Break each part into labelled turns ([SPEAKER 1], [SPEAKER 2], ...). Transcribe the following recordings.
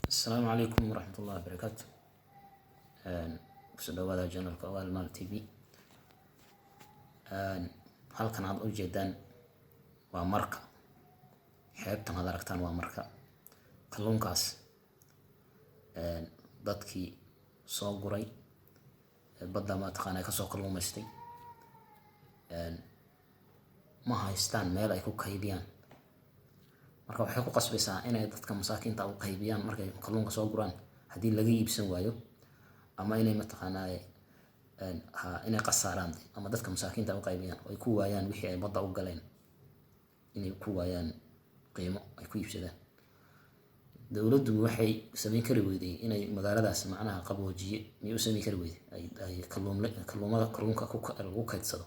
[SPEAKER 1] السلام عليكم ورحمة الله وبركاته. kusoo dhawaada channelka Ogaal Maal TV. halkan aad u jeedaan waa marka xeebtan aad aragtaan waa marka kalluunkaas dadkii soo guray badda ma taqaanay ka soo kalluumaystay ma haystaan meel ay ku kaydiyaan, marka waxay ku qasbaysaa inay dadka masaakiinta u qaybiyaan markay kalluunka soo guraan haddii laga iibsan waayo, ama inay mataqaanaa inay qasaaraan ama dadka masaakiinta u qaybiyaan oo ay ku waayaan wixii ay badda u galeen, inay ku waayaan qiimo ay ku iibsadaan. dawladdu waxay samayn kari weyday inay magaaladaas macnaha qaboojiye miyay u samayn kari weyday ay kalluunka lagu kaydsado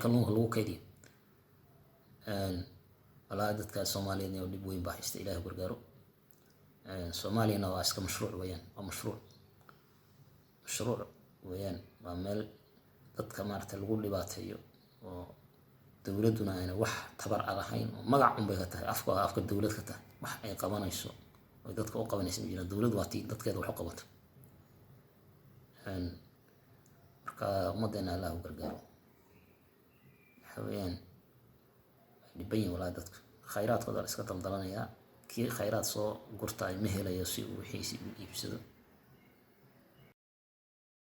[SPEAKER 1] kalluunka lagu kaydiyo. walaa dadka Soomaaliyeed oo dib weyn baa haysta, Ilaahay gargaaro. Soomaaliyana waa iska mashruuc weeyaan, waa mashruuc weeyaan, waa meel dadka maaragtay lagu dhibaateeyo oo dawladduna ayna wax tabar lahayn oo magac un bay ka tahay, afka dawlad ka tahay, wax ay qabanayso oo dadka u qabanayso ma jiraan. dawladdu waa tii dadkeeda wax u qabato. marka ummadeena Allah u gargaaro. waxa weeyaan dhibayin walaa dadka khayraadkooda iska daldalanaya, kii khayraad soo gurtay ma helayo si uu wixiisi u iibsado.